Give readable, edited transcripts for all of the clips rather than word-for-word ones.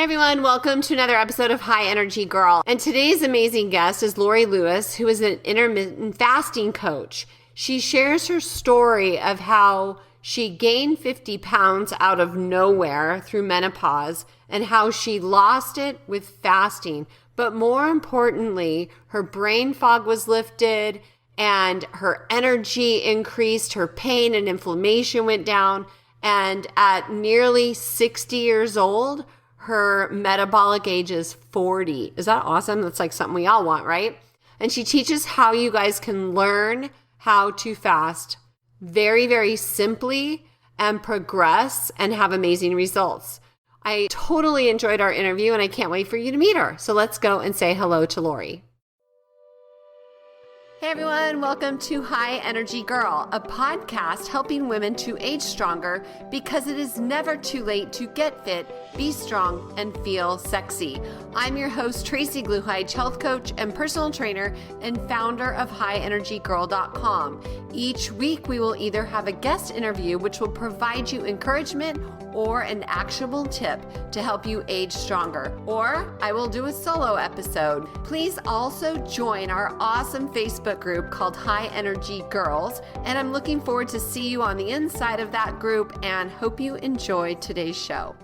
Everyone, welcome to another episode of High Energy Girl. And today's amazing guest is Laurie Lewis, who is an intermittent fasting coach. She shares her story of how she gained 50 pounds out of nowhere through menopause and how she lost it with fasting. But more importantly, her brain fog was lifted and her energy increased, her pain and inflammation went down. And at nearly 60 years old, her metabolic age is 40. Is that awesome? That's like something we all want, right? And she teaches how you guys can learn how to fast very, very simply and progress and have amazing results. I totally enjoyed our interview and I can't wait for you to meet her. So let's go and say hello to Laurie. Hey everyone, welcome to High Energy Girl, a podcast helping women to age stronger because it is never too late to get fit, be strong, and feel sexy. I'm your host, Tracy Gluhide, health coach and personal trainer and founder of highenergygirl.com. Each week, we will either have a guest interview, which will provide you encouragement or an actionable tip to help you age stronger, or I will do a solo episode. Please also join our awesome Facebook group called High Energy Girls, and I'm looking forward to see you on the inside of that group and hope you enjoy today's show.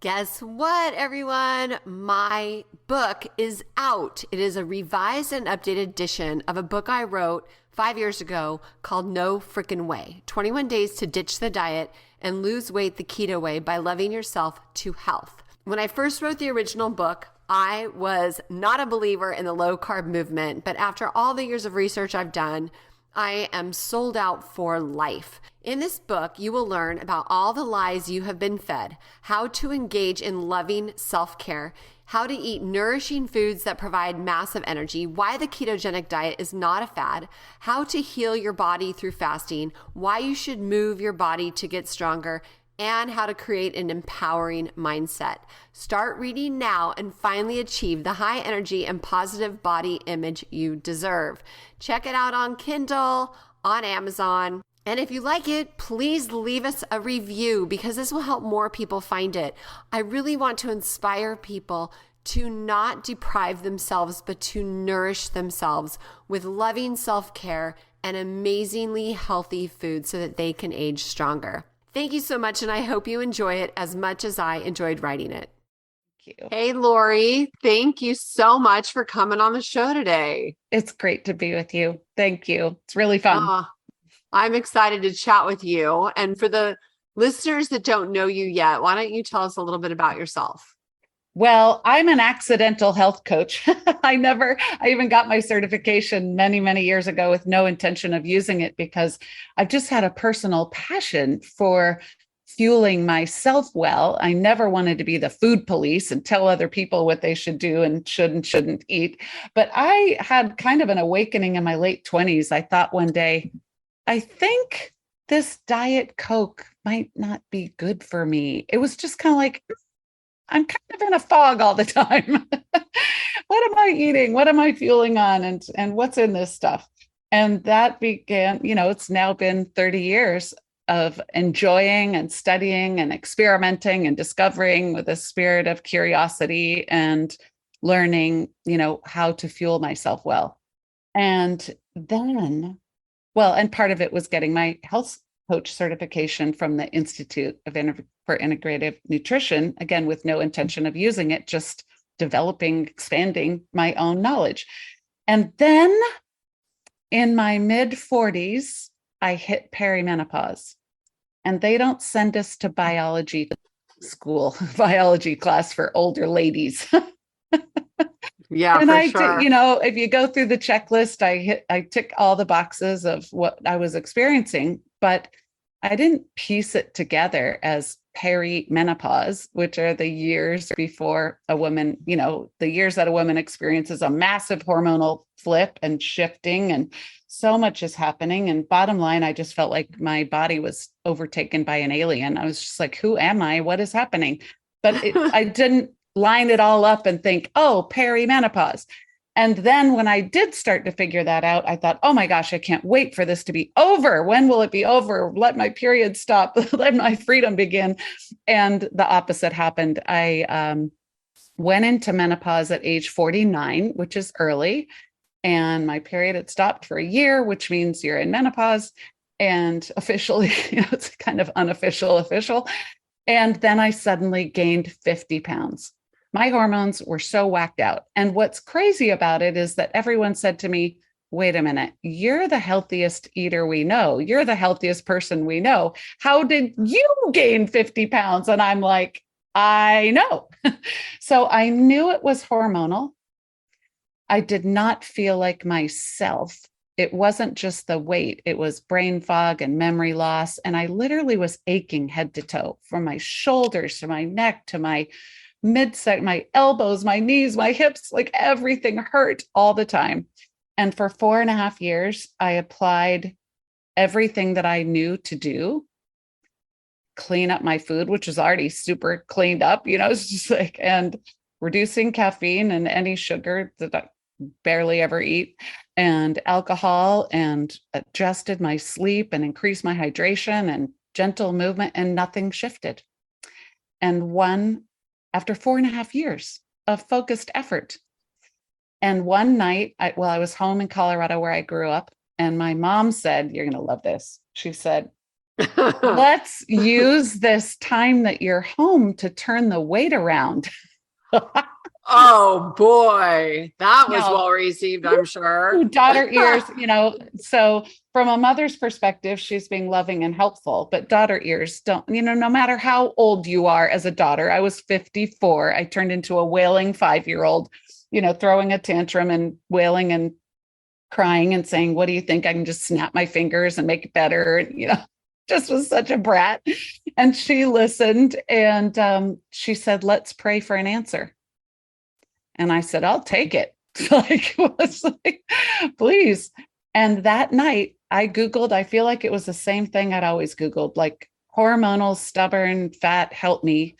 Guess what, everyone? My book is out. It is a revised and updated edition of a book I wrote 5 years ago called No Frickin' Way, 21 Days to Ditch the Diet and Lose Weight the Keto Way by Loving Yourself to Health. When I first wrote the original book, I was not a believer in the low carb movement, but after all the years of research I've done, I am sold out for life. In this book, you will learn about all the lies you have been fed, how to engage in loving self-care, how to eat nourishing foods that provide massive energy, why the ketogenic diet is not a fad, how to heal your body through fasting, why you should move your body to get stronger, and how to create an empowering mindset. Start reading now and finally achieve the high energy and positive body image you deserve. Check it out on Kindle, on Amazon. And if you like it, please leave us a review because this will help more people find it. I really want to inspire people to not deprive themselves, but to nourish themselves with loving self-care and amazingly healthy food so that they can age stronger. Thank you so much, and I hope you enjoy it as much as I enjoyed writing it. Thank you. Hey, Laurie, thank you so much for coming on the show today. It's great to be with you. Thank you. It's really fun. I'm excited to chat with you. And for the listeners that don't know you yet, why don't you tell us a little bit about yourself? Well, I'm an accidental health coach. I even got my certification many, many years ago with no intention of using it because I've just had a personal passion for fueling myself well. I never wanted to be the food police and tell other people what they should do and should and shouldn't eat. But I had kind of an awakening in my late 20s. I thought one day, I think this Diet Coke might not be good for me. It was just kind of like, I'm kind of in a fog all the time. What am I eating? What am I fueling on? And what's in this stuff? And that began, it's now been 30 years of enjoying and studying and experimenting and discovering with a spirit of curiosity and learning, how to fuel myself well. And then, and part of it was getting my health coach certification from the Institute for Integrative Nutrition, again, with no intention of using it, just developing, expanding my own knowledge. And then in my mid 40s, I hit perimenopause, and they don't send us to biology school, biology class for older ladies. Yeah, and for I sure. did, if you go through the checklist, I tick all the boxes of what I was experiencing, but I didn't piece it together as perimenopause, which are the years before a woman, the years that a woman experiences a massive hormonal flip and shifting, and so much is happening. And bottom line, I just felt like my body was overtaken by an alien. I was just like, who am I? What is happening? But I didn't line it all up and think, oh, perimenopause. And then when I did start to figure that out, I thought, oh my gosh, I can't wait for this to be over. When will it be over? Let my period stop. Let my freedom begin. And the opposite happened. I went into menopause at age 49, which is early. And my period had stopped for a year, which means you're in menopause. And officially, it's kind of unofficial, official. And then I suddenly gained 50 pounds. My hormones were so whacked out. And what's crazy about it is that everyone said to me, wait a minute, you're the healthiest eater we know. You're the healthiest person we know. How did you gain 50 pounds? And I'm like, I know. So I knew it was hormonal. I did not feel like myself. It wasn't just the weight, it was brain fog and memory loss. And I literally was aching head to toe, from my shoulders to my neck to my midsection, my elbows, my knees, my hips, like everything hurt all the time. And for 4.5 years, I applied everything that I knew to do, clean up my food, which was already super cleaned up, it's just like, and reducing caffeine and any sugar that I barely ever eat, and alcohol, and adjusted my sleep and increased my hydration and gentle movement, and nothing shifted. And after 4.5 years of focused effort. And one night, I was home in Colorado where I grew up, and my mom said, you're going to love this. She said, let's use this time that you're home to turn the weight around. Oh boy, that was well received, I'm sure. Daughter ears, so from a mother's perspective, she's being loving and helpful, but daughter ears don't, no matter how old you are as a daughter. I was 54. I turned into a wailing 5-year-old, throwing a tantrum and wailing and crying and saying, what do you think? I can just snap my fingers and make it better. Just was such a brat. And she listened, and she said, let's pray for an answer. And I said, I'll take it. Please. And that night I Googled, I feel like it was the same thing I'd always Googled, like hormonal, stubborn, fat, help me.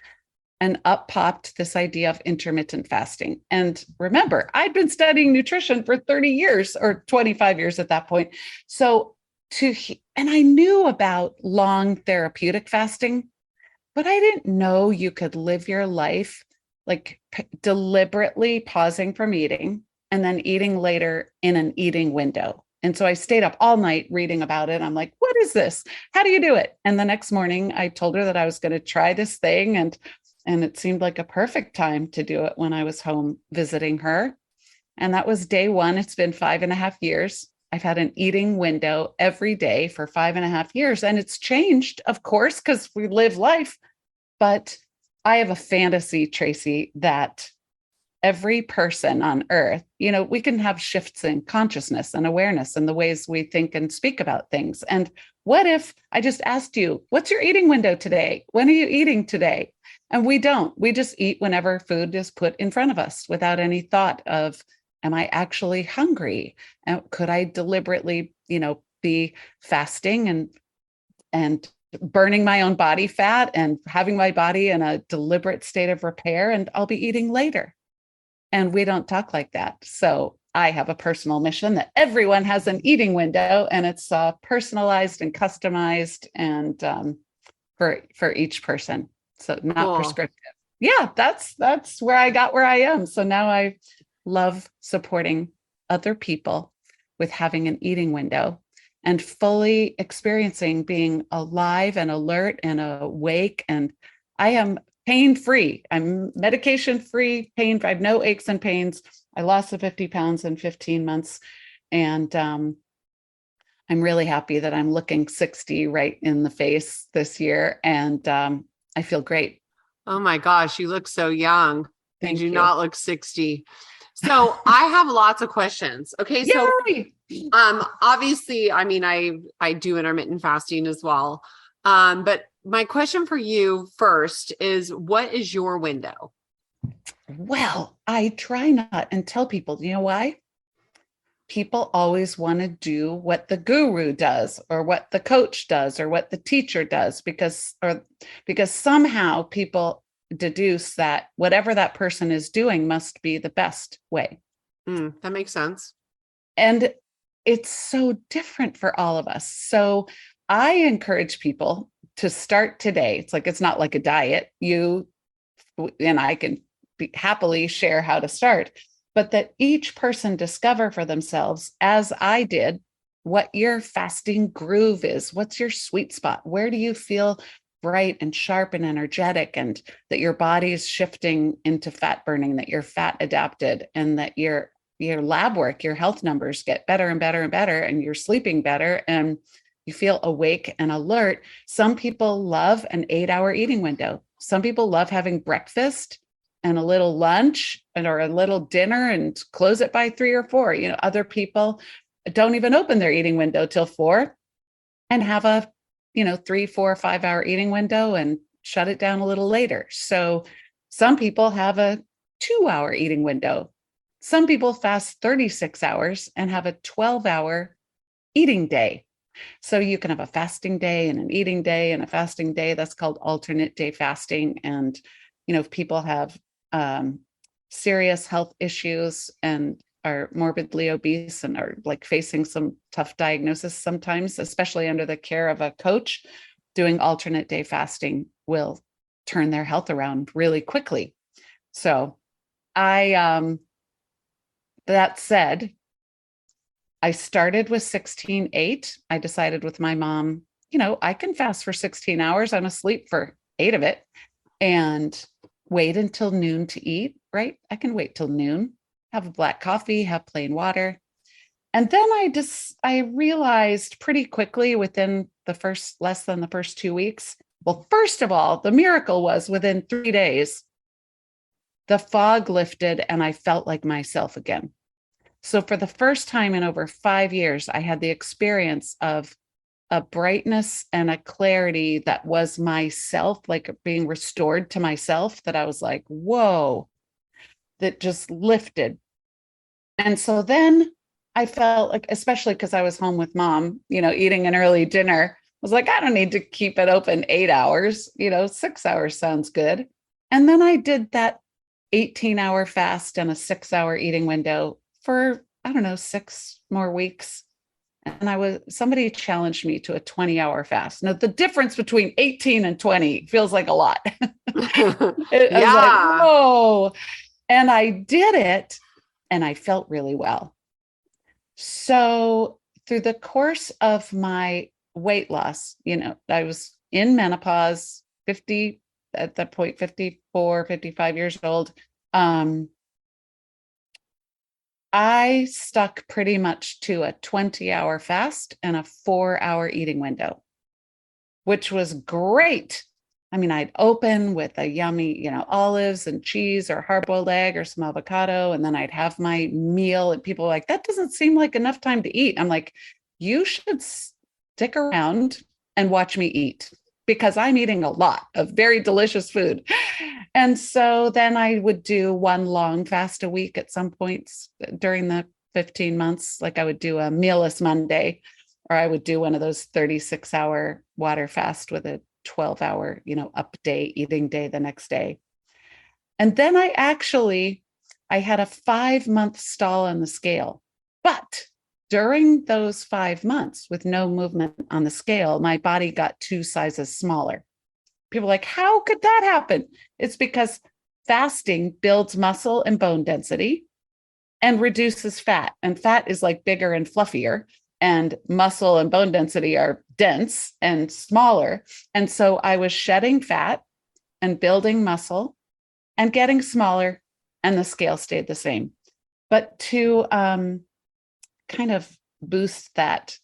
And up popped this idea of intermittent fasting. And remember, I'd been studying nutrition for 30 years or 25 years at that point. And I knew about long therapeutic fasting, but I didn't know you could live your life like deliberately pausing from eating and then eating later in an eating window. And so I stayed up all night reading about it. I'm like, what is this? How do you do it? And the next morning I told her that I was going to try this thing. And it seemed like a perfect time to do it when I was home visiting her. And that was day one. It's been 5.5 years. I've had an eating window every day for 5.5 years. And it's changed, of course, because we live life. But I have a fantasy, Tracy, that every person on earth, we can have shifts in consciousness and awareness and the ways we think and speak about things. And what if I just asked you, what's your eating window today? When are you eating today? And we don't. We just eat whenever food is put in front of us without any thought of, am I actually hungry? Could I deliberately, be fasting and burning my own body fat and having my body in a deliberate state of repair, and I'll be eating later. And we don't talk like that. So I have a personal mission that everyone has an eating window, and it's personalized and customized and for each person. So not prescriptive. Yeah, that's where I got where I am. So now I love supporting other people with having an eating window and fully experiencing being alive and alert and awake. And I am pain-free. I'm medication-free, pain. I have no aches and pains. I lost the 50 pounds in 15 months. And I'm really happy that I'm looking 60 right in the face this year. And I feel great. Oh my gosh, you look so young. Thank you you. Do not look 60. So I have lots of questions. Okay. So obviously, I mean, I do intermittent fasting as well. But my question for you first is, what is your window? Well, I try not and tell people, you know why? People always want to do what the guru does or what the coach does or what the teacher does because somehow people deduce that whatever that person is doing must be the best way. That makes sense. And it's so different for all of us. So I encourage people to start today. It's like, it's not like a diet. You and I can happily share how to start, but that each person discover for themselves, as I did, what your fasting groove is. What's your sweet spot? Where do you feel bright and sharp and energetic, and that your body is shifting into fat burning, that you're fat adapted, and that your lab work, your health numbers get better and better and better, and you're sleeping better and you feel awake and alert. Some people love an 8-hour eating window. Some people love having breakfast and a little lunch or a little dinner and close it by 3 or 4. Other people don't even open their eating window till 4 and have a 3, 4, 5-hour eating window and shut it down a little later. So some people have a 2-hour eating window. Some people fast 36 hours and have a 12-hour eating day. So you can have a fasting day and an eating day and a fasting day. That's called alternate day fasting. And, if people have serious health issues and are morbidly obese and are like facing some tough diagnosis sometimes, especially under the care of a coach, doing alternate day fasting will turn their health around really quickly. So that said, I started with 16/8. I decided with my mom, I can fast for 16 hours. I'm asleep for 8 of it, and wait until noon to eat, right? I can wait till noon, have a black coffee, have plain water. And then I realized pretty quickly within less than the first 2 weeks. Well, first of all, the miracle was within 3 days, the fog lifted and I felt like myself again. So for the first time in over 5 years, I had the experience of a brightness and a clarity that was myself, like being restored to myself, that I was like, whoa, that just lifted. And so then I felt like, especially because I was home with mom, eating an early dinner, I was like, I don't need to keep it open 8 hours, 6 hours sounds good. And then I did that 18-hour fast and a 6-hour eating window for, I don't know, 6 more weeks. And somebody challenged me to a 20-hour fast. Now, the difference between 18 and 20 feels like a lot. I was like, whoa. And I did it and I felt really well. So through the course of my weight loss, I was in menopause, 50, at that point, 54, 55 years old. I stuck pretty much to a 20-hour fast and a 4-hour eating window, which was great. I mean, I'd open with a yummy, olives and cheese or hard-boiled egg or some avocado, and then I'd have my meal. And people were like, that doesn't seem like enough time to eat. I'm like, you should stick around and watch me eat, because I'm eating a lot of very delicious food. And so then I would do one long fast a week at some points during the 15 months. Like I would do a mealless Monday, or I would do one of those 36-hour water fast with a 12-hour, up day, eating day the next day. And then I had a 5-month stall on the scale. But during those 5 months with no movement on the scale, my body got 2 sizes smaller. People are like, how could that happen? It's because fasting builds muscle and bone density and reduces fat. And fat is like bigger and fluffier, and muscle and bone density are dense and smaller. And so I was shedding fat and building muscle and getting smaller, and the scale stayed the same. But to kind of boost that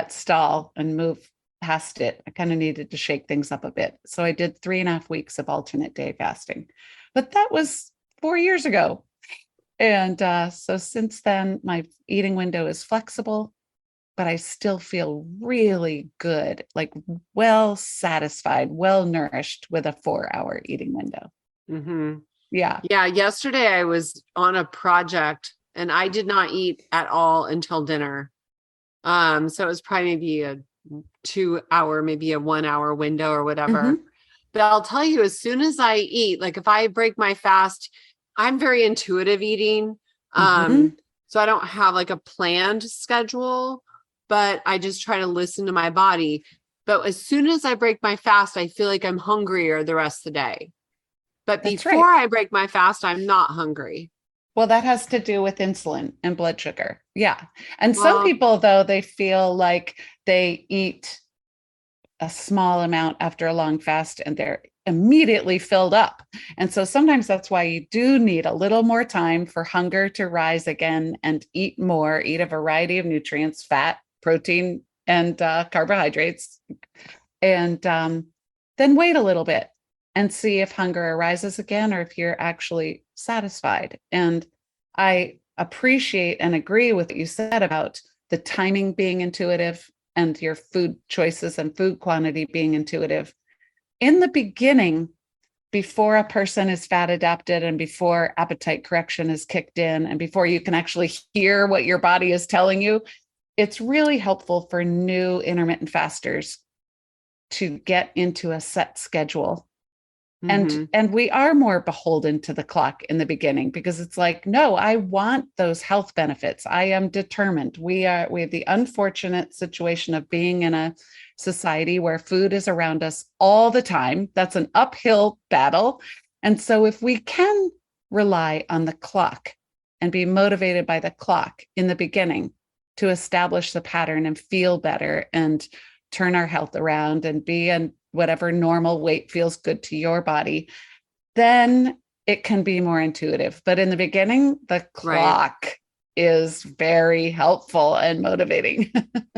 stall and move past it, I kind of needed to shake things up a bit. So I did 3.5 weeks of alternate day fasting, but that was 4 years ago. And so since then, my eating window is flexible, but I still feel really good, like well satisfied, well nourished with a 4-hour eating window. Mm-hmm. Yeah. Yeah. Yesterday I was on a project and I did not eat at all until dinner. So it was probably maybe a 2-hour, maybe a 1-hour window or whatever. Mm-hmm. But I'll tell you, as soon as I eat, like if I break my fast, I'm very intuitive eating. Mhm. So I don't have like a planned schedule, but I just try to listen to my body. But as soon as I break my fast, I feel like I'm hungrier the rest of the day. But That's before right. I break my fast, I'm not hungry. Well, that has to do with insulin and blood sugar. Yeah. And some Well, people, though, they feel like they eat a small amount after a long fast and they're immediately filled up. And so sometimes that's why you do need a little more time for hunger to rise again and eat more, eat a variety of nutrients, fat, protein, and carbohydrates. And then wait a little bit and see if hunger arises again or if you're actually satisfied. And I appreciate and agree with what you said about the timing being intuitive and your food choices and food quantity being intuitive. In the beginning, before a person is fat adapted and before appetite correction is kicked in and before you can actually hear what your body is telling you, it's really helpful for new intermittent fasters to get into a set schedule. mm-hmm. And we are more beholden to the clock in the beginning because it's like, no, I want those health benefits. I am determined. We have the unfortunate situation of being in a society where food is around us all the time. That's an uphill battle. And so if we can rely on the clock and be motivated by the clock in the beginning to establish the pattern and feel better and turn our health around and be in whatever normal weight feels good to your body, then it can be more intuitive. But in the beginning, the Right. clock is very helpful and motivating.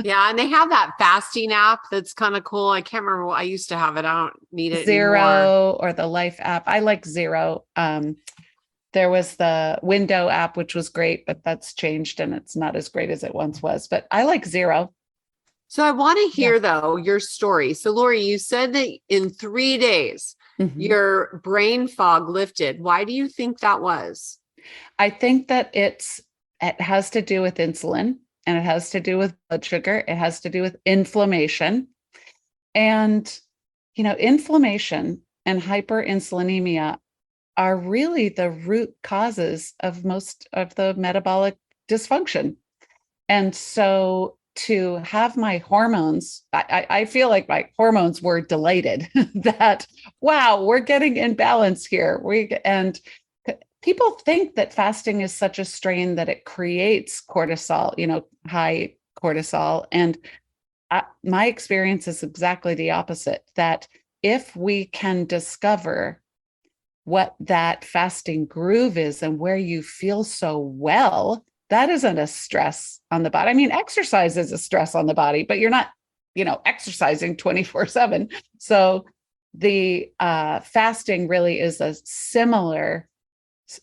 Yeah. And they have that fasting app that's kind of cool. I can't remember what I used to have it. I don't need it anymore. Zero or the Life app. I like Zero. There was the Window app, which was great, but that's changed and it's not as great as it once was. But I like Zero. So I want to Yeah. hear though your story. So Laurie, you said that in 3 days, Mhm. your brain fog lifted. Why do you think that was? I think that it has to do with insulin and it has to do with blood sugar. It has to do with inflammation. And, inflammation and hyperinsulinemia are really the root causes of most of the metabolic dysfunction. And so to have my hormones, I feel like my hormones were delighted that, wow, we're getting in balance here. And people think that fasting is such a strain that it creates cortisol, high cortisol. And my experience is exactly the opposite, that if we can discover what that fasting groove is and where you feel so well, that isn't a stress on the body. I mean, exercise is a stress on the body, but you're not, exercising 24/7. So the fasting really is a similar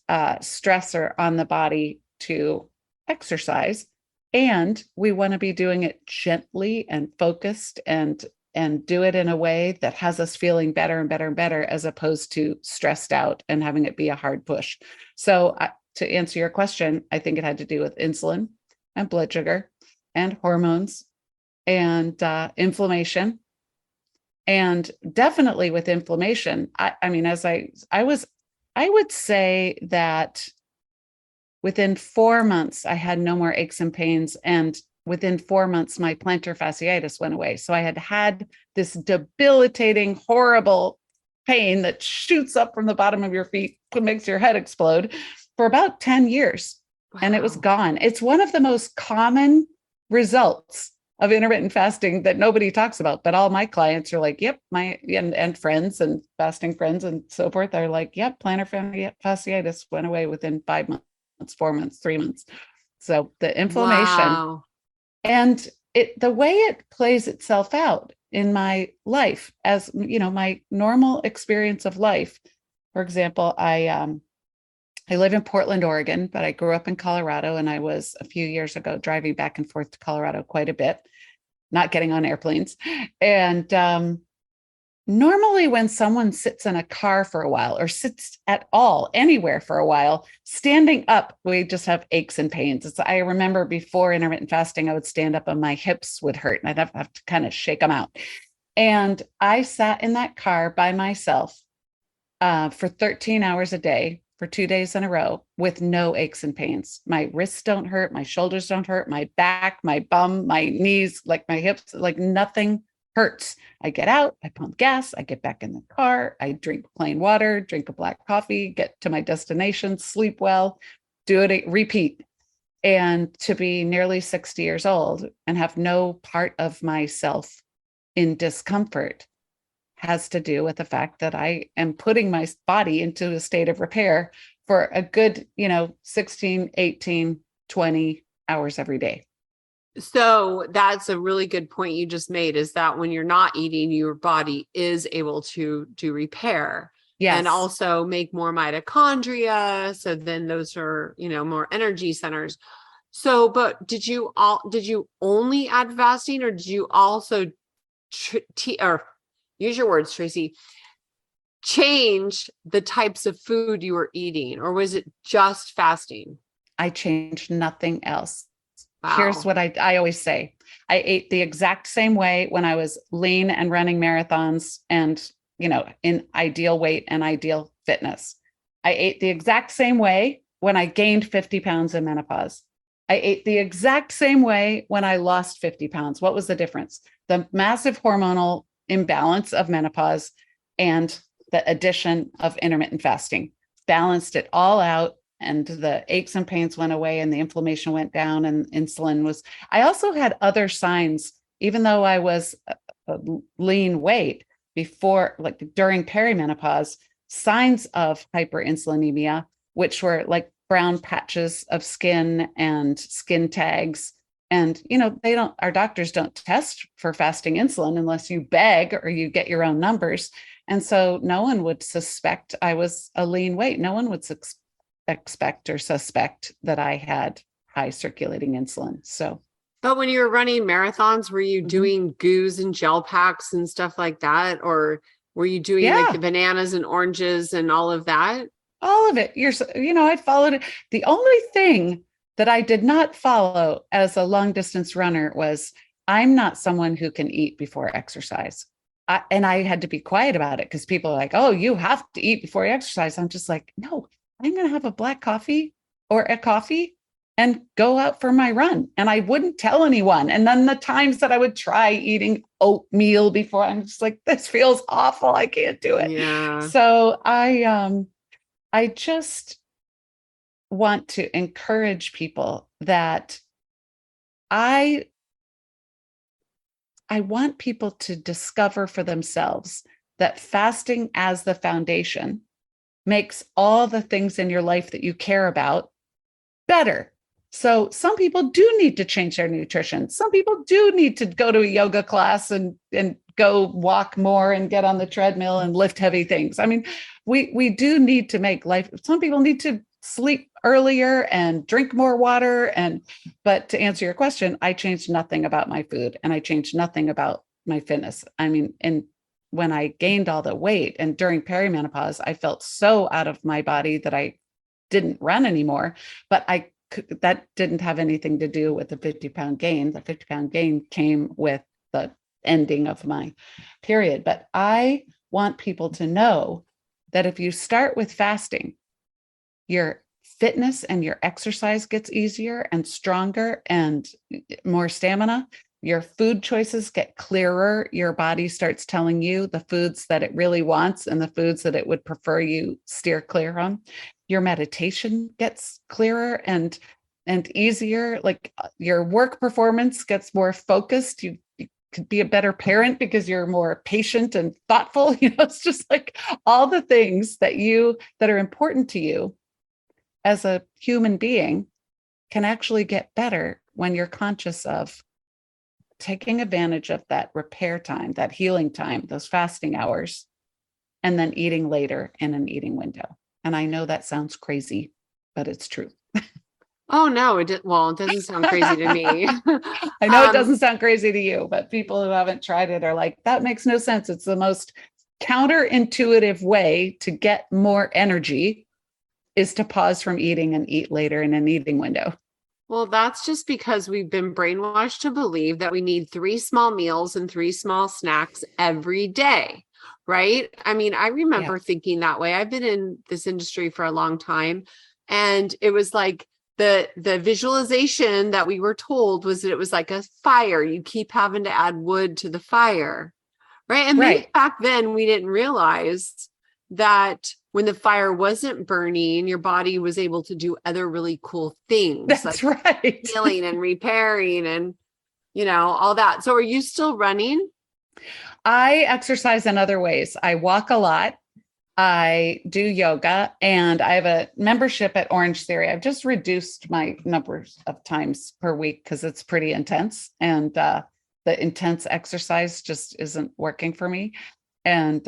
stressor on the body to exercise. And we want to be doing it gently and focused and do it in a way that has us feeling better and better and better, as opposed to stressed out and having it be a hard push. So to answer your question, I think it had to do with insulin and blood sugar and hormones and inflammation. And definitely with inflammation, I mean, I would say that within 4 months, I had no more aches and pains. And within 4 months, my plantar fasciitis went away. So I had this debilitating, horrible pain that shoots up from the bottom of your feet, makes your head explode for about 10 years. And it was Wow. gone. It's one of the most common results of intermittent fasting that nobody talks about. But all my clients are like, yep, and friends and fasting friends and so forth are like, yep, plantar fasciitis went away within 5 months, 4 months, 3 months. So the inflammation Wow. and the way it plays itself out in my life, as my normal experience of life. For example, I live in Portland, Oregon, but I grew up in Colorado, and I was a few years ago driving back and forth to Colorado quite a bit, not getting on airplanes. And normally, when someone sits in a car for a while or sits at all anywhere for a while, standing up, we just have aches and pains. I remember before intermittent fasting, I would stand up and my hips would hurt and I'd have to kind of shake them out. And I sat in that car by myself for 13 hours a day for 2 days in a row with no aches and pains. My wrists don't hurt. My shoulders don't hurt. My back, my bum, my knees, like my hips, like nothing hurts. I get out, I pump gas, I get back in the car, I drink plain water, drink a black coffee, get to my destination, sleep well, do it, repeat. And to be nearly 60 years old and have no part of myself in discomfort has to do with the fact that I am putting my body into a state of repair for a good, 16, 18, 20 hours every day. So that's a really good point you just made, is that when you're not eating, your body is able to do repair. Yes. And also make more mitochondria. So then those are, more energy centers. So, but did you only add fasting, or did you also or use your words, Tracy, change the types of food you were eating, or was it just fasting? I changed nothing else. Wow. Here's what I always say. I ate the exact same way when I was lean and running marathons and, in ideal weight and ideal fitness. I ate the exact same way when I gained 50 pounds in menopause. I ate the exact same way when I lost 50 pounds. What was the difference? The massive hormonal imbalance of menopause and the addition of intermittent fasting balanced it all out, and the aches and pains went away and the inflammation went down and insulin was. I also had other signs, even though I was a lean weight before, like during perimenopause, signs of hyperinsulinemia, which were like brown patches of skin and skin tags. And, our doctors don't test for fasting insulin unless you beg or you get your own numbers. And so no one would suspect I was a lean weight. No one would expect or suspect that I had high circulating insulin. So, but when you were running marathons, were you doing goos and gel packs and stuff like that? Or were you doing like the bananas and oranges and all of that? All of it. I followed it. The only thing that I did not follow as a long distance runner was, I'm not someone who can eat before exercise. And I had to be quiet about it because people are like, oh, you have to eat before you exercise. I'm just like, no, I'm going to have a black coffee or a coffee and go out for my run. And I wouldn't tell anyone. And then the times that I would try eating oatmeal before, I'm just like, this feels awful. I can't do it. Yeah. So I just want to encourage people that I want people to discover for themselves that fasting as the foundation makes all the things in your life that you care about better. So some people do need to change their nutrition. Some people do need to go to a yoga class and go walk more and get on the treadmill and lift heavy things. I mean, we do need to make life. Some people need to sleep earlier and drink more water. But to answer your question, I changed nothing about my food and I changed nothing about my fitness. I mean, and when I gained all the weight and during perimenopause, I felt so out of my body that I didn't run anymore, but that didn't have anything to do with the 50-pound gain. The 50-pound gain came with the ending of my period. But I want people to know that if you start with fasting, your fitness and your exercise gets easier and stronger and more stamina. Your food choices get clearer. Your body starts telling you the foods that it really wants and the foods that it would prefer you steer clear on. Your meditation gets clearer and easier. Like your work performance gets more focused. You could be a better parent because you're more patient and thoughtful. It's just like all the things that are important to you as a human being can actually get better when you're conscious of taking advantage of that repair time, that healing time, those fasting hours, and then eating later in an eating window. And I know that sounds crazy, but it's true. Oh, no, it doesn't sound crazy to me. I know it doesn't sound crazy to you, but people who haven't tried it are like, that makes no sense. It's the most counterintuitive way to get more energy is to pause from eating and eat later in an eating window. Well, that's just because we've been brainwashed to believe that we need 3 small meals and 3 small snacks every day, right? I mean, I Yeah. remember thinking that way. I've been in this industry for a long time, and it was like the visualization that we were told was that it was like a fire. You keep having to add wood to the fire, right? And maybe Right. back then we didn't realize that when the fire wasn't burning, your body was able to do other really cool things like That's right. healing and repairing and, all that. So are you still running? I exercise in other ways. I walk a lot. I do yoga, and I have a membership at Orange Theory. I've just reduced my numbers of times per week because it's pretty intense, and the intense exercise just isn't working for me. And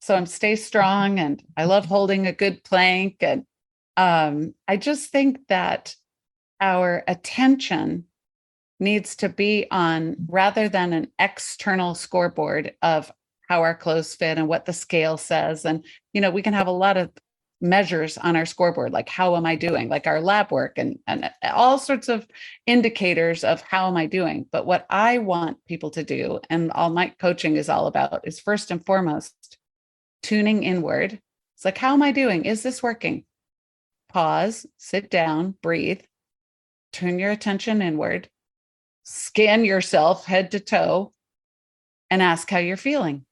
so I'm stay strong, and I love holding a good plank. And I just think that our attention needs to be on, rather than an external scoreboard of how our clothes fit and what the scale says. And, we can have a lot of measures on our scoreboard, like how am I doing, like our lab work and all sorts of indicators of how am I doing. But what I want people to do, and all my coaching is all about, is first and foremost tuning inward. It's like, how am I doing? Is this working? Pause, sit down, breathe, turn your attention inward, scan yourself head to toe, and ask how you're feeling.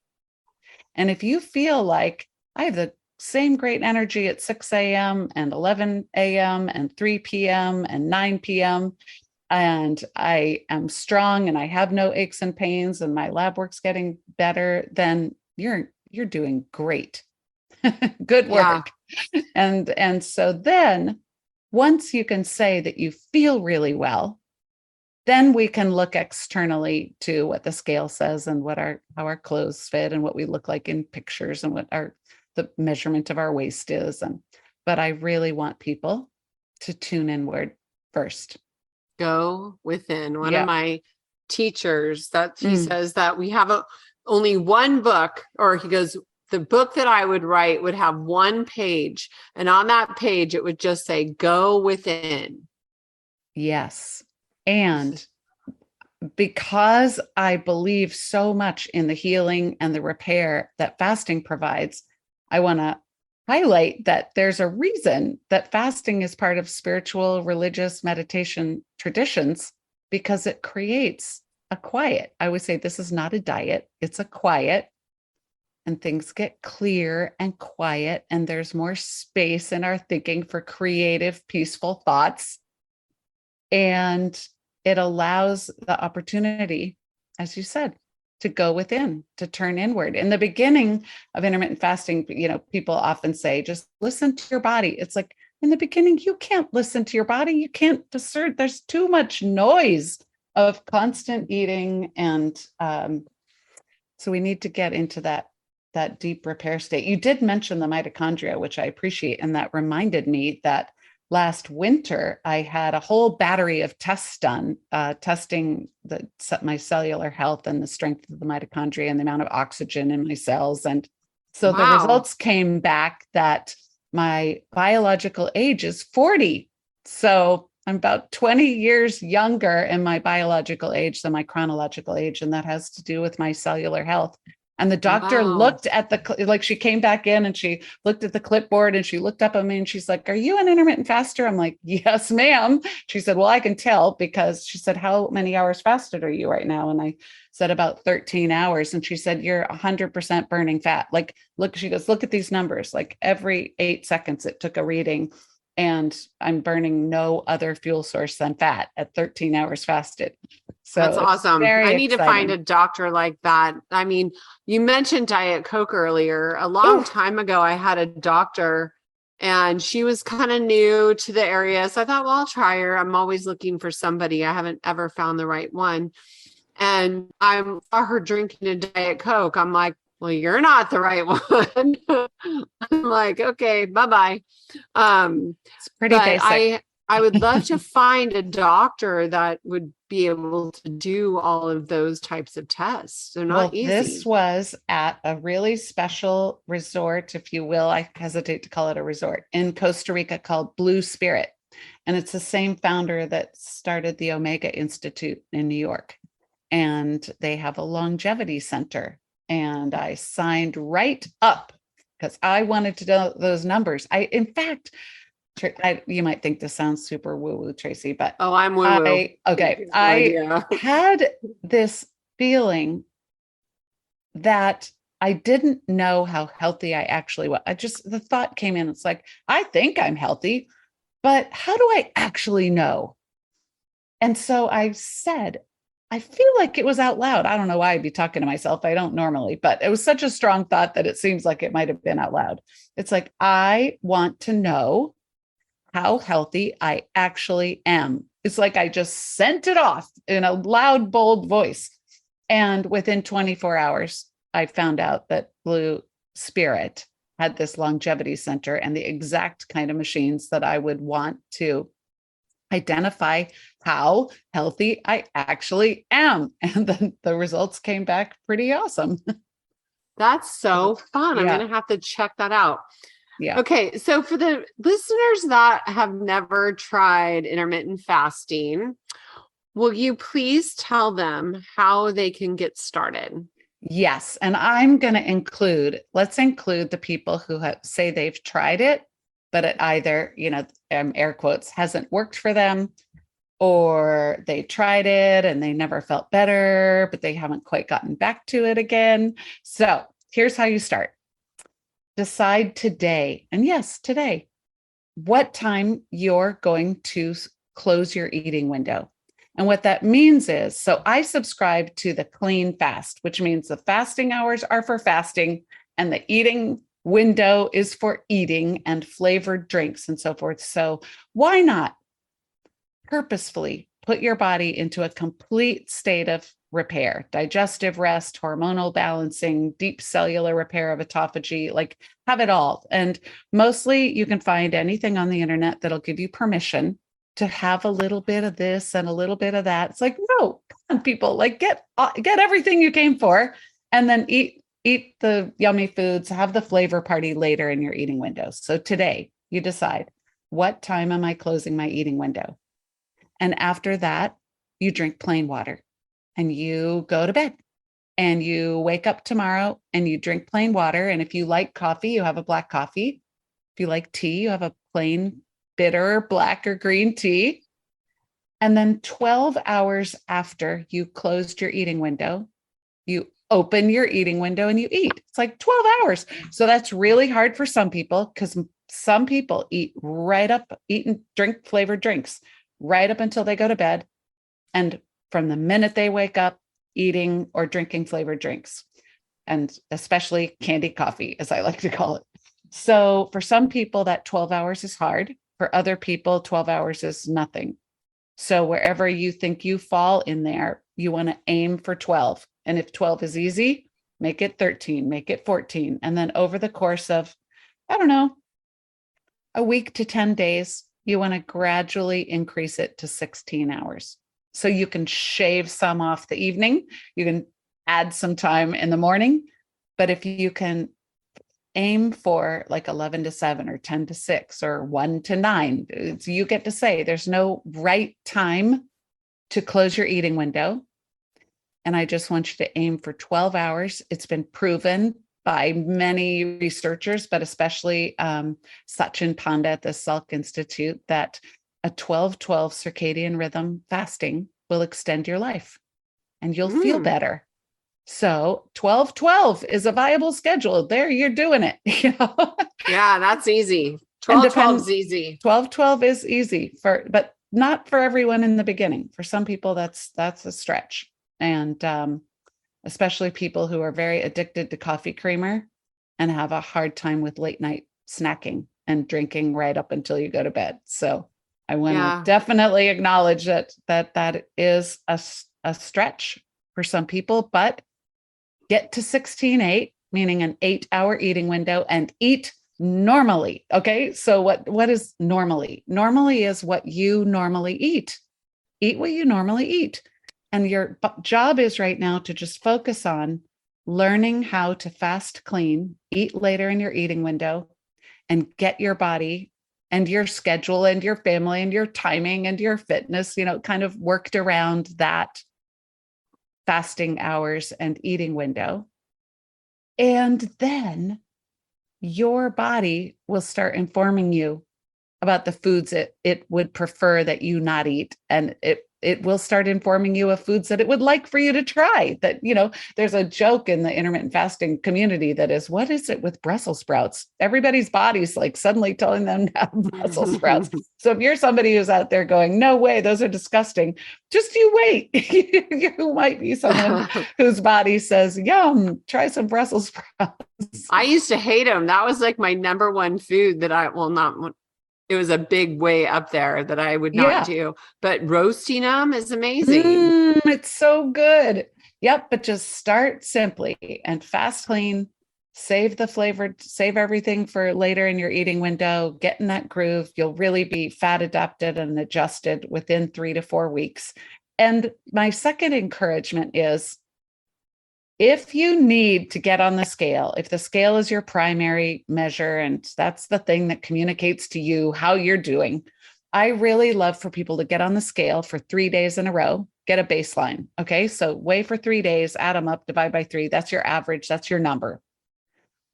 And if you feel like I have the same great energy at 6 a.m. and 11 a.m. and 3 p.m. and 9 p.m., and I am strong and I have no aches and pains and my lab work's getting better, then you're doing great. Good Yeah. work. And so then once you can say that you feel really well, then we can look externally to what the scale says and how our clothes fit and what we look like in pictures and what the measurement of our waist is. But I really want people to tune inward first. Go within. One of Yeah. my teachers, that he says that we have only one book, or he goes, the book that I would write would have one page, and on that page it would just say go within. Yes. And because I believe so much in the healing and the repair that fasting provides, I want to highlight that there's a reason that fasting is part of spiritual, religious meditation traditions, because it creates a quiet. I would say this is not a diet, it's a quiet, and things get clear and quiet, and there's more space in our thinking for creative, peaceful thoughts. And it allows the opportunity, as you said, to go within, to turn inward. In the beginning of intermittent fasting, people often say, just listen to your body. It's like, in the beginning, you can't listen to your body. You can't discern. There's too much noise of constant eating. And so we need to get into that deep repair state. You did mention the mitochondria, which I appreciate. And that reminded me that last winter, I had a whole battery of tests done, testing my cellular health and the strength of the mitochondria and the amount of oxygen in my cells. And so the results came back that my biological age is 40. So I'm about 20 years younger in my biological age than my chronological age. And that has to do with my cellular health. And the doctor looked at she came back in and she looked at the clipboard and she looked up at me and she's like, "Are you an intermittent faster?" I'm like, "Yes, ma'am." She said, "Well, I can tell," because she said, "How many hours fasted are you right now?" And I said, "About 13 hours. And she said, "You're 100% burning fat." Like, look, she goes, "Look at these numbers. Like every 8 seconds, it took a reading. And I'm burning no other fuel source than fat at 13 hours fasted." So that's awesome. I need to find a exciting. doctor like that. I mean, you mentioned Diet Coke earlier. A long time ago, I had a doctor and she was kind of new to the area. So I thought, well, I'll try her. I'm always looking for somebody. I haven't ever found the right one. And I saw her drinking a Diet Coke. I'm like, well, you're not the right one. I'm like, okay, bye-bye. It's pretty But basic. I would love to find a doctor that would be able to do all of those types of tests. They're not Well, this easy. was at a really special resort, if you will. I hesitate to call it a resort, in Costa Rica called Blue Spirit. And it's the same founder that started the Omega Institute in New York. And they have a longevity center. and I signed right up because I wanted to know those numbers. In fact, you might think this sounds super woo-woo, Tracy, but Oh, I'm woo-woo. I had this feeling that I didn't know how healthy I actually was. The thought came in, it's like, I think I'm healthy, but how do I actually know? And so I said, I feel like it was out loud. I don't know why I'd be talking to myself. I don't normally, but it was such a strong thought that it seems like it might have been out loud. It's like, I want to know how healthy I actually am. It's like I just sent it off in a loud, bold voice. And within 24 hours, I found out that Blue Spirit had this longevity center and the exact kind of machines that I would want to identify how healthy I actually am. And then the results came back pretty awesome. That's so fun. Yeah. I'm going to have to check that out. Yeah. Okay. So for the listeners that have never tried intermittent fasting, will you please tell them how they can get started? Yes. And I'm going to let's include the people who say they've tried it, but it either, air quotes, hasn't worked for them, or they tried it and they never felt better, but they haven't quite gotten back to it again. So here's how you start. Decide today, and yes, today, what time you're going to close your eating window. And what that means is, so I subscribe to the clean fast, which means the fasting hours are for fasting and the eating window is for eating and flavored drinks and so forth. So why not purposefully put your body into a complete state of repair, digestive rest, hormonal balancing, deep cellular repair of autophagy, like have it all. And mostly you can find anything on the internet that'll give you permission to have a little bit of this and a little bit of that. It's like, no, come on, people, like get everything you came for and then eat the yummy foods, have the flavor party later in your eating window. So today you decide, what time am I closing my eating window? And after that, you drink plain water and you go to bed and you wake up tomorrow and you drink plain water. And if you like coffee, you have a black coffee. If you like tea, you have a plain bitter black or green tea. And then 12 hours after you closed your eating window, you open your eating window and you eat. It's like 12 hours. So that's really hard for some people because some people eat and drink flavored drinks right up until they go to bed. And from the minute they wake up, eating or drinking flavored drinks, and especially candy coffee, as I like to call it. So for some people, that 12 hours is hard. For other people, 12 hours is nothing. So wherever you think you fall in there, you want to aim for 12. And if 12 is easy, make it 13, make it 14. And then over the course of, I don't know, a week to 10 days, you want to gradually increase it to 16 hours. So you can shave some off the evening. You can add some time in the morning. But if you can aim for like 11 to 7 or 10 to 6 or 1 to 9, you get to say there's no right time to close your eating window. And I just want you to aim for 12 hours. It's been proven by many researchers, but especially Sachin Panda at the Salk Institute, that a 12-12 circadian rhythm fasting will extend your life and you'll feel better. So 12-12 is a viable schedule. There, you're doing it. Yeah, that's easy. 12-12 is easy. 12-12 is easy but not for everyone in the beginning. For some people, that's a stretch. And especially people who are very addicted to coffee creamer and have a hard time with late night snacking and drinking right up until you go to bed. So I want to definitely acknowledge that is a stretch for some people, but get to 16-8, meaning an 8-hour eating window, and eat normally. Okay. So what is normally? Normally is what you normally eat. Eat what you normally eat. And your job is right now to just focus on learning how to fast clean, eat later in your eating window, and get your body and your schedule and your family and your timing and your fitness, kind of worked around that fasting hours and eating window. And then your body will start informing you about the foods it would prefer that you not eat. And it will start informing you of foods that it would like for you to try. That, there's a joke in the intermittent fasting community that is, what is it with Brussels sprouts? Everybody's body's like suddenly telling them to have Brussels sprouts. So if you're somebody who's out there going, no way, those are disgusting, just you wait. You might be someone whose body says, yum, try some Brussels sprouts. I used to hate them. That was like my number one food that it was a big way up there that I would not do, but roasting them is amazing. It's so good. Yep. But just start simply and fast, clean, save the flavor, save everything for later in your eating window, get in that groove. You'll really be fat adapted and adjusted within 3 to 4 weeks. And my second encouragement is, if you need to get on the scale, if the scale is your primary measure, and that's the thing that communicates to you how you're doing, I really love for people to get on the scale for 3 days in a row, get a baseline. Okay. So weigh for 3 days, add them up, divide by 3. That's your average. That's your number.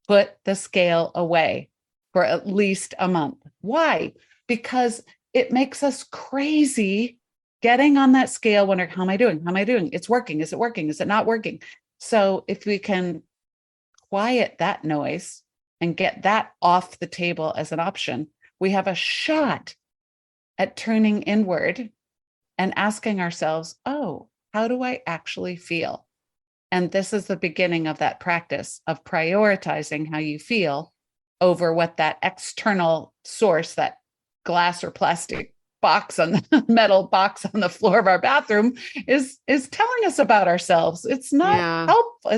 Put the scale away for at least a month. Why? Because it makes us crazy getting on that scale, wondering, how am I doing? How am I doing? It's working. Is it working? Is it not working? So if we can quiet that noise and get that off the table as an option, we have a shot at turning inward and asking ourselves, oh, how do I actually feel? And this is the beginning of that practice of prioritizing how you feel over what that external source, that glass or plastic box on the metal box on the floor of our bathroom is telling us about ourselves. It's not helpful.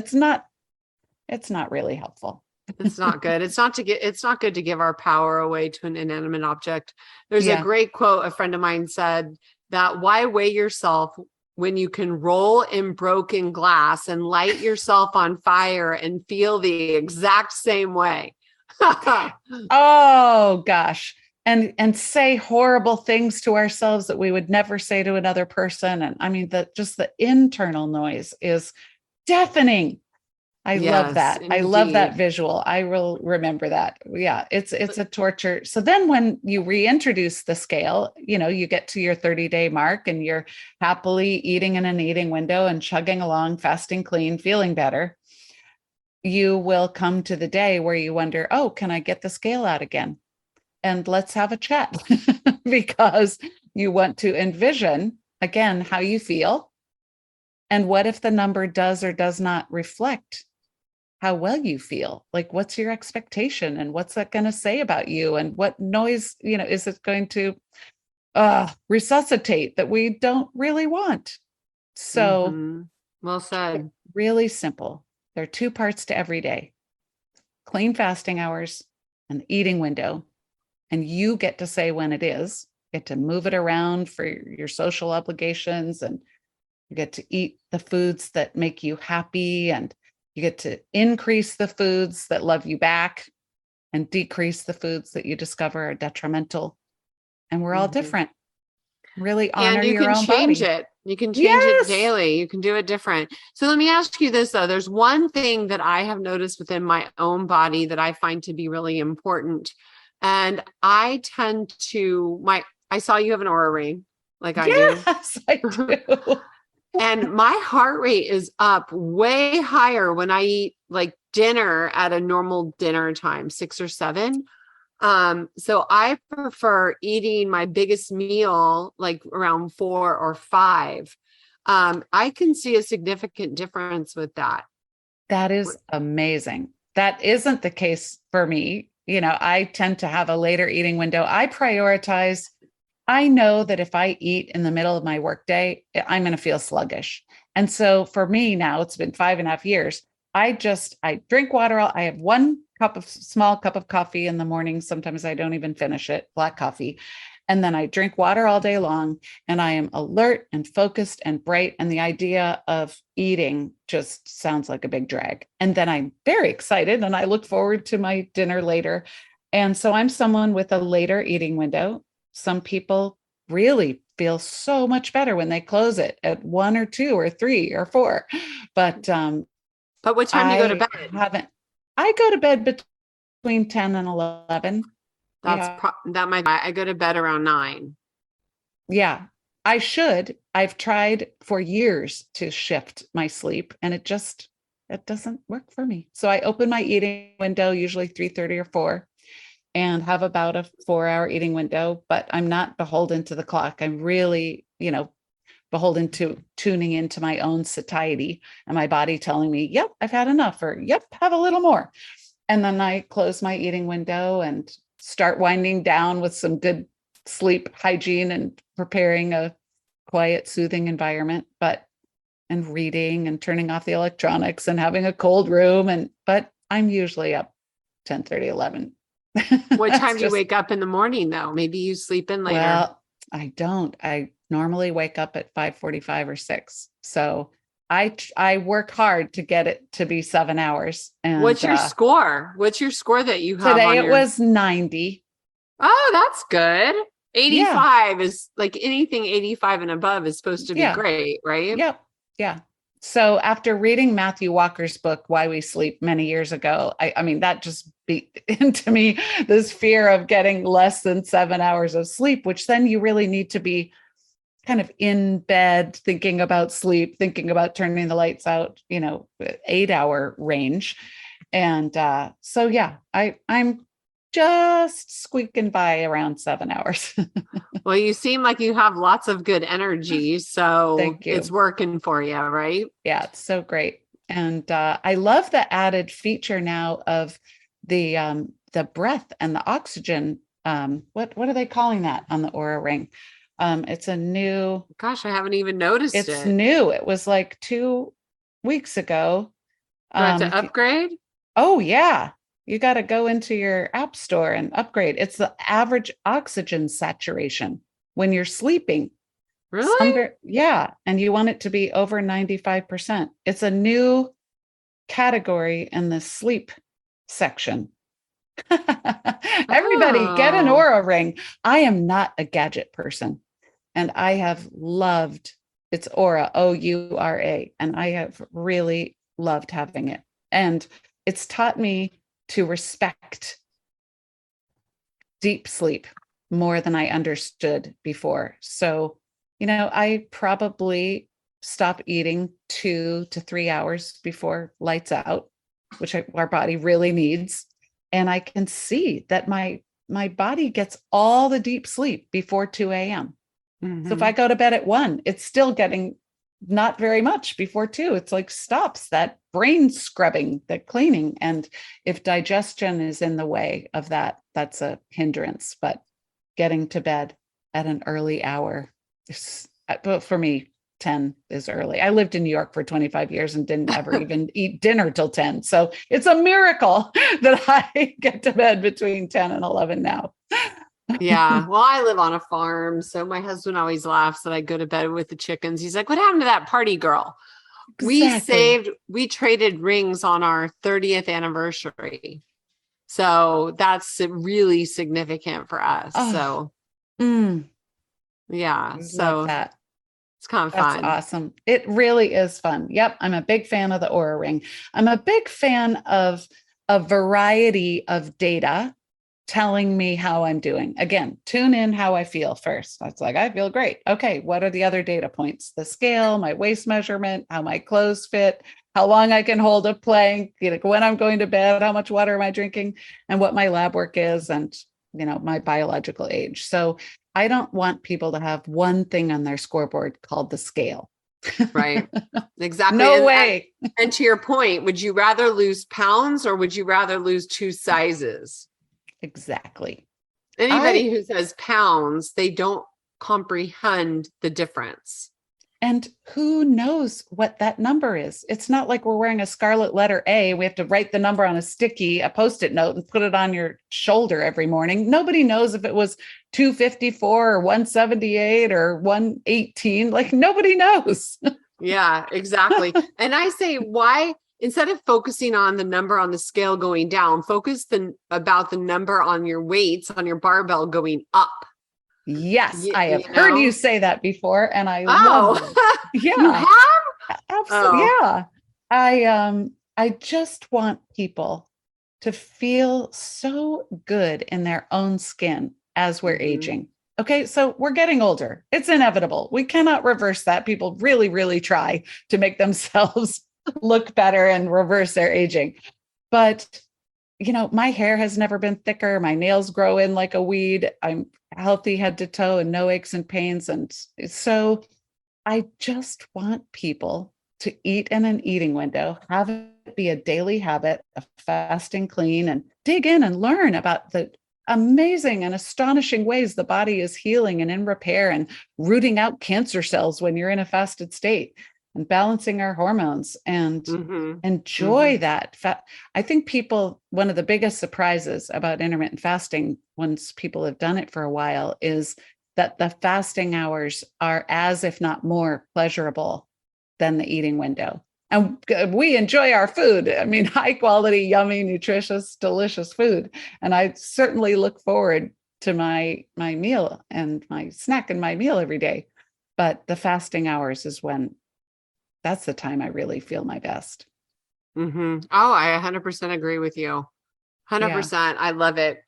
It's not really helpful. It's not good. It's not good to give our power away to an inanimate object. There's a great quote a friend of mine said, that why weigh yourself when you can roll in broken glass and light yourself on fire and feel the exact same way. Oh gosh. And say horrible things to ourselves that we would never say to another person. And I mean, the internal noise is deafening. I love that. Indeed. I love that visual. I will remember that. Yeah, it's a torture. So then when you reintroduce the scale, you get to your 30-day mark and you're happily eating in an eating window and chugging along, fasting clean, feeling better. You will come to the day where you wonder, oh, can I get the scale out again? And let's have a chat because you want to envision, again, how you feel. And what if the number does or does not reflect how well you feel? Like, what's your expectation and what's that going to say about you? And what noise, is it going to resuscitate that we don't really want? So well said. Really simple. There are 2 parts to every day: clean fasting hours and the eating window. And you get to say when it is, get to move it around for your social obligations, and you get to eat the foods that make you happy, and you get to increase the foods that love you back and decrease the foods that you discover are detrimental. And we're all different. Really honor your own body. And you can change it. You can change it daily. You can do it different. So let me ask you this, though. There's one thing that I have noticed within my own body that I find to be really important. And I tend to, I saw you have an Aura ring like I do. Yes, I do. And my heart rate is up way higher when I eat like dinner at a normal dinner time, 6 or 7. So I prefer eating my biggest meal like around 4 or 5. I can see a significant difference with that. That is amazing. That isn't the case for me. I tend to have a later eating window. I prioritize. I know that if I eat in the middle of my workday, I'm going to feel sluggish. And so for me now, it's been 5.5 years. I drink water. I have 1 small cup of coffee in the morning. Sometimes I don't even finish it, black coffee. And then I drink water all day long, and I am alert and focused and bright. And the idea of eating just sounds like a big drag. And then I'm very excited and I look forward to my dinner later. And so I'm someone with a later eating window. Some people really feel so much better when they close it at 1 or 2 or 3 or 4. But what time do you go to bed? I go to bed between 10 and 11. Yeah. That might, I go to bed around 9. Yeah. I should. I've tried for years to shift my sleep and it doesn't work for me. So I open my eating window, usually 3:30 or 4, and have about a 4-hour eating window, but I'm not beholden to the clock. I'm really, beholden to tuning into my own satiety and my body telling me, yep, I've had enough, or yep, have a little more. And then I close my eating window and start winding down with some good sleep hygiene and preparing a quiet, soothing environment, and reading and turning off the electronics and having a cold room. But I'm usually up 10:30, 11. What time do you wake up in the morning though? Maybe you sleep in later. Well, I don't. I normally wake up at 5:45 or 6. So I work hard to get it to be 7 hours. And what's your score? What's your score that you have? Today it was 90. Oh, that's good. 85 is like anything 85 and above is supposed to be great, right? Yep. Yeah. So after reading Matthew Walker's book, Why We Sleep, many years ago, I mean, that just beat into me this fear of getting less than 7 hours of sleep, which then you really need to be kind of in bed, thinking about sleep, thinking about turning the lights out, 8-hour range. And so, yeah, I'm just squeaking by around 7 hours. Well, you seem like you have lots of good energy, so Thank you. It's working for you, right? Yeah, it's so great. And I love the added feature now of the breath and the oxygen. What are they calling that on the Aura Ring? It's a new. Gosh, I haven't even noticed it. It's new. It was like 2 weeks ago. Do I have to upgrade? Oh yeah. You got to go into your app store and upgrade. It's the average oxygen saturation when you're sleeping. Really? Yeah. And you want it to be over 95%. It's a new category in the sleep section. Everybody get an Aura Ring. I am not a gadget person, and I have loved it's Aura, Oura, and I have really loved having it. And it's taught me to respect deep sleep more than I understood before. So, I probably stop eating 2 to 3 hours before lights out, which our body really needs. And I can see that my body gets all the deep sleep before 2 a.m. Mm-hmm. So if I go to bed at 1, it's still getting not very much before 2. It's like stops that brain scrubbing, that cleaning. And if digestion is in the way of that, that's a hindrance. But getting to bed at an early hour, but for me, 10 is early. I lived in New York for 25 years and didn't ever even eat dinner till 10. So it's a miracle that I get to bed between 10 and 11 now. Yeah. Well, I live on a farm. So my husband always laughs that I go to bed with the chickens. He's like, what happened to that party girl? Exactly. We traded rings on our 30th anniversary. So that's really significant for us. Yeah. So that. It's kind of fun. That's awesome. It really is fun. Yep. I'm a big fan of the Aura Ring. I'm a big fan of a variety of data telling me how I'm doing. Again, tune in how I feel first. It's like, I feel great. Okay. What are the other data points? The scale, my waist measurement, how my clothes fit, how long I can hold a plank, when I'm going to bed, how much water am I drinking, and what my lab work is, and, my biological age. So I don't want people to have one thing on their scoreboard called the scale. Right. Exactly. No way. And to your point, would you rather lose pounds or would you rather lose 2 sizes? Exactly. Anybody who says pounds, they don't comprehend the difference. And who knows what that number is? It's not like we're wearing a scarlet letter A. We have to write the number on a Post-it note and put it on your shoulder every morning. Nobody knows if it was 254 or 178 or 118. Like nobody knows. Yeah, exactly. And I say, why, instead of focusing on the number on the scale going down, focus about the number on your weights, on your barbell going up. Yes, I have heard you say that before, and I love it. Yeah, you have? Absolutely. Oh. Yeah, I just want people to feel so good in their own skin as we're aging. Okay, so we're getting older. It's inevitable. We cannot reverse that. People really, really try to make themselves look better and reverse their aging. But, my hair has never been thicker. My nails grow in like a weed. I'm healthy head to toe and no aches and pains. And so I just want people to eat in an eating window, have it be a daily habit of fasting clean, and dig in and learn about the amazing and astonishing ways the body is healing and in repair and rooting out cancer cells when you're in a fasted state and balancing our hormones and enjoy that. I think one of the biggest surprises about intermittent fasting, once people have done it for a while, is that the fasting hours are as, if not more, pleasurable than the eating window. And we enjoy our food. I mean, high quality, yummy, nutritious, delicious food. And I certainly look forward to my meal and my snack and my meal every day. But the fasting hours is that's the time I really feel my best. Oh, I 100% agree with you. 100%. Yeah. I love it.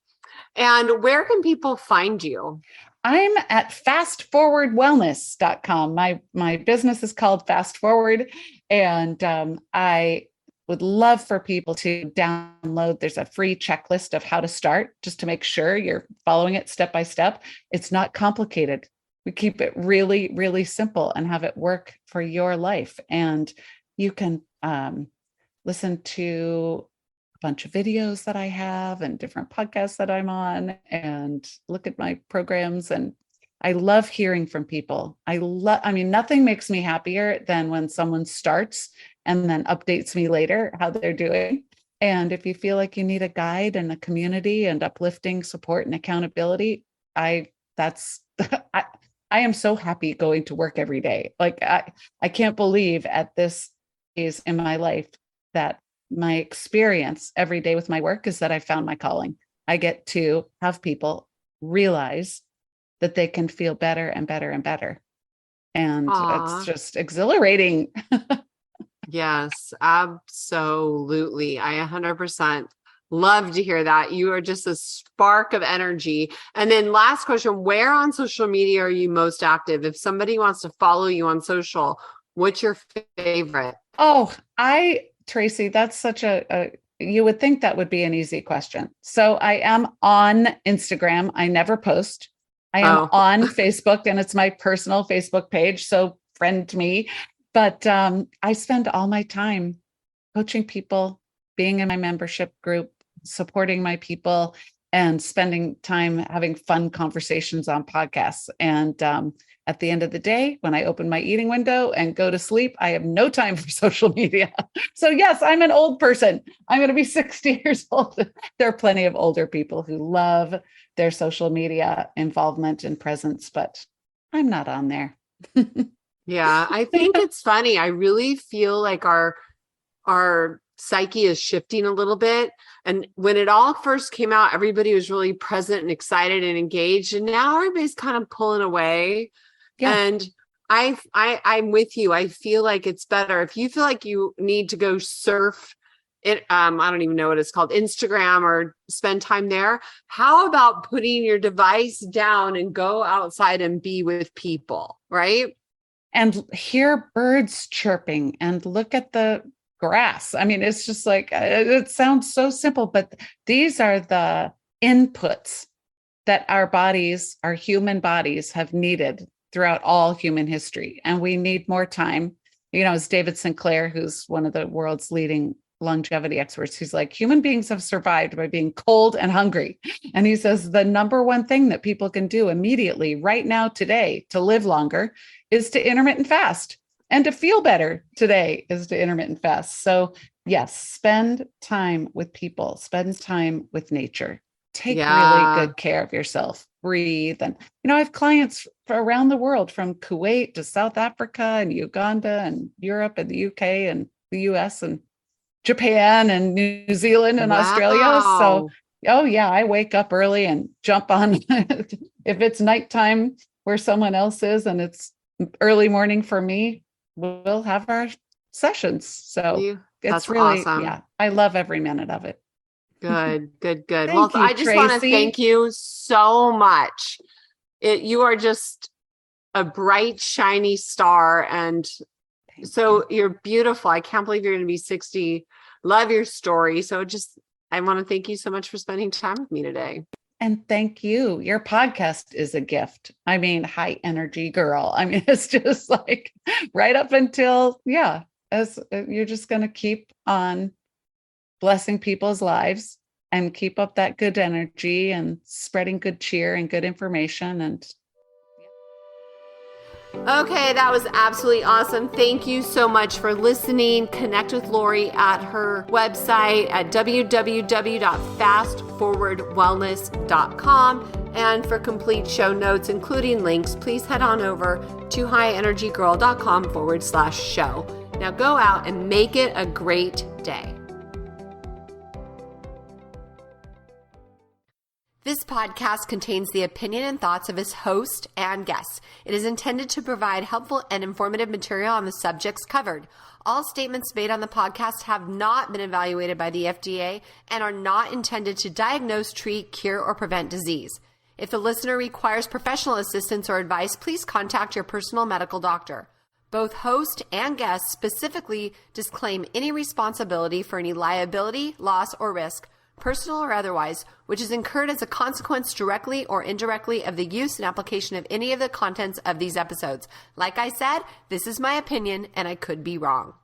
And where can people find you? I'm at fastforwardwellness.com. My business is called Fast Forward, and I would love for people to download. There's a free checklist of how to start, just to make sure you're following it step by step. It's not complicated. We keep it really, really simple and have it work for your life. And you can listen to bunch of videos that I have and different podcasts that I'm on and look at my programs. And I love hearing from people. Nothing makes me happier than when someone starts and then updates me later how they're doing. And if you feel like you need a guide and a community and uplifting support and accountability, I am so happy going to work every day. Like I can't believe at this phase in my life that my experience every day with my work is that I found my calling. I get to have people realize that they can feel better and better and better. And it's just exhilarating. Yes, absolutely. I 100% love to hear that. You are just a spark of energy. And then last question, where on social media are you most active? If somebody wants to follow you on social, what's your favorite? Oh, Tracy, that's such you would think that would be an easy question. So I am on Instagram. I never post. I am on Facebook, and it's my personal Facebook page. So friend me. But I spend all my time coaching people, being in my membership group, supporting my people, and spending time having fun conversations on podcasts. And at the end of the day, when I open my eating window and go to sleep, I have no time for social media. So yes, I'm an old person. I'm going to be 60 years old. There are plenty of older people who love their social media involvement and presence, but I'm not on there. Yeah, I think it's funny. I really feel like our psyche is shifting a little bit. And when it all first came out, everybody was really present and excited and engaged. And now everybody's kind of pulling away. Yeah. And I'm with you. I feel like it's better. If you feel like you need to go surf it, I don't even know what it's called, Instagram, or spend time there. How about putting your device down and go outside and be with people, right? And hear birds chirping and look at the grass. I mean, it's just like, it sounds so simple, but these are the inputs that our human bodies have needed throughout all human history. And we need more time. It's David Sinclair, who's one of the world's leading longevity experts. He's like, human beings have survived by being cold and hungry. And he says the number one thing that people can do immediately right now today to live longer is to intermittent fast. And to feel better today is to intermittent fast. So yes, spend time with people, spend time with nature, take really good care of yourself, breathe. And, I have clients around the world, from Kuwait to South Africa and Uganda and Europe and the UK and the US and Japan and New Zealand and Australia. So, oh yeah, I wake up early and jump on. If it's nighttime where someone else is and it's early morning for me, we'll have our sessions. So it's really awesome. Yeah, I love every minute of it. Good, good, good. Well, Thank you, I just want to Tracy. thank you so much. You are just a bright, shiny star. And so you're beautiful. I can't believe you're going to be 60. Love your story. So I want to thank you so much for spending time with me today. And thank you. Your podcast is a gift. I mean, high energy girl. I mean, it's just like right up until, as you're just going to keep on blessing people's lives and keep up that good energy and spreading good cheer and good information. And Okay, that was absolutely awesome. Thank you so much for listening. Connect with Laurie at her website at www.fastforwardwellness.com. And for complete show notes, including links, please head on over to highenergygirl.com/show. Now go out and make it a great day. This podcast contains the opinion and thoughts of its host and guests. It is intended to provide helpful and informative material on the subjects covered. All statements made on the podcast have not been evaluated by the FDA and are not intended to diagnose, treat, cure, or prevent disease. If the listener requires professional assistance or advice, please contact your personal medical doctor. Both host and guest specifically disclaim any responsibility for any liability, loss, or risk, personal or otherwise, which is incurred as a consequence directly or indirectly of the use and application of any of the contents of these episodes. Like I said, this is my opinion and I could be wrong.